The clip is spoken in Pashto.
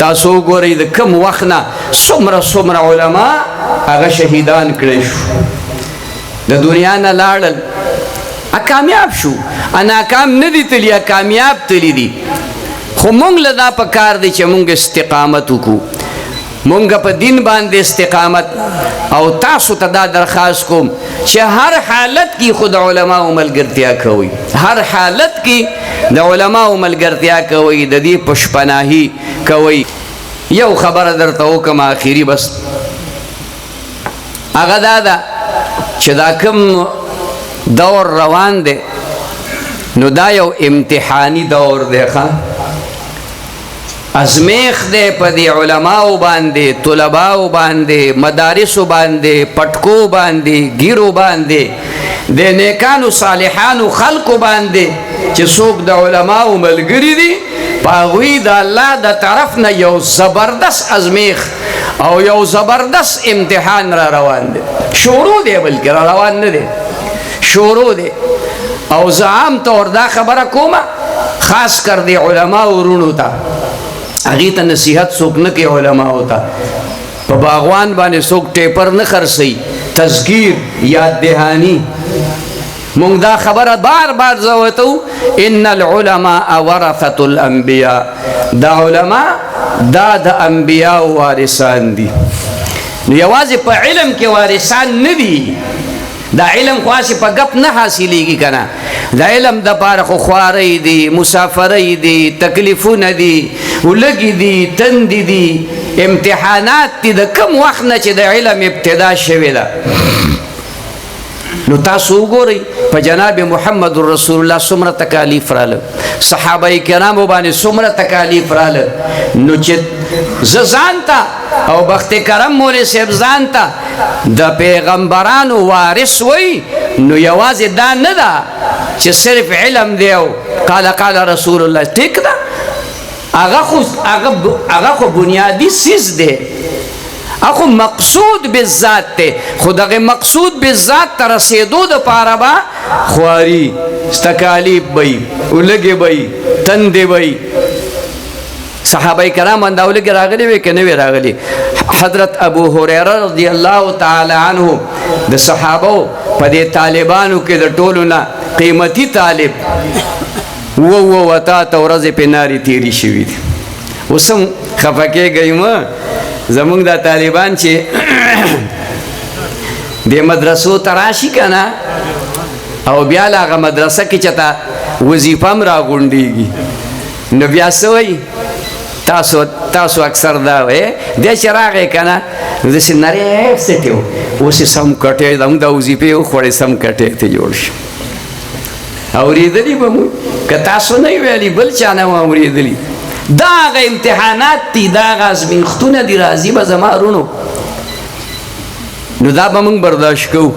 تاسو ګورئ د کم وخت نه څومره علما هغه شهیدان کړی شو د دنیا نه لاړل کامیاب شو ناکام نه دي تلي کامیاب تلي دي خو مونږ له دا پکار دی چې مونږ استقامت وکړو مونږ په دین باندې استقامت او تاسو ته دا درخواست کوم چې هر حالت کې خود علماء ملګرتیا کوي هر حالت کې د علماء ملګرتیا کوي د دې پشپناهي کوي یو خبره درته وکم آخري بس هغه دا ده چې دا کوم دور روان دی نو دا یو امتحانی دور دی ازمیخ دی په دې علماو باندې طلباو باندې مدارسو باندې پټکو باندې ګیرو باندې د نیکانو صالحانو خلقو باندې چې څوک د علماو ملګري دي په هغوی د الله د طرف نه یو زبردست ازمیخ او یو زبردست امتحان را روان دی شروع دی بلکې را روان نه دی شروع دی او زه عام طور دا خبره کومه خاص کر دی علماء ورونو ته هغې ته نصیحت څوک نه کوي علماو ته په باغوان باندې څوک ټیپر نه خرڅوي تذکیر یاد دهاني مونږ دا خبره بار بار زه ورته ان العلماء ورثة الانبیاء دا علما دا د انبیاء وارثان دي نو یوازې په علم کې وارثان نه دي دا علم خاص په غپ نه حاصلېږي کنه دا علم د پاره خو خواري دي مسافري دي تکلیفونه دي ولګي دي تند دي امتحانات دي د کم وخت نه چې د علم ابتدا شوی ده نو تاسو وګورئ په جناب محمد رسول الله څومره تکالیف رااله صحابه کرامو باندې څومره تکالیف رااله نو چې زه ځان ته او بخت کرم مولوی صاحب ځان ته د پیغمبرانو وارث وی نو یوازې دا نه ده چې صرف علم دی او قال رسول الله ټیک ده هغه خو بنیادی سیز دی اخو مقصود بالذات ته خدغه مقصود بالذات تر رسیدو د پاره با خواري استکالیب بی ولګي بی تند بی صحابه کرام انداولګي راغلي وي کنه وی راغلي حضرت ابو هريره رضی الله تعالی عنہ د صحابه په دې طالبانو کې د ټولو نه قیمتي طالب وتا تورز په ناری تیری شوی دي وسم خفکه گئم زمونږ د طالبان چې د مدرسو تراشي کنه او بیا هغه مدرسه کې چتا وظیفه هم راغونډیږي نو بیا سوی تاسو اکثر دا وې د شراغه کنه د سيناري سټیو اوس سم کټه د وظیفه خو سم کټه ته جوړ شي اوریدلی به مو که تاسو نه ویلي بل چا نه اوریدلی دا غ امتحانات دي دا غ ازمېښتونه دي راځي به زما رونو نو دا به موږ برداشت کوو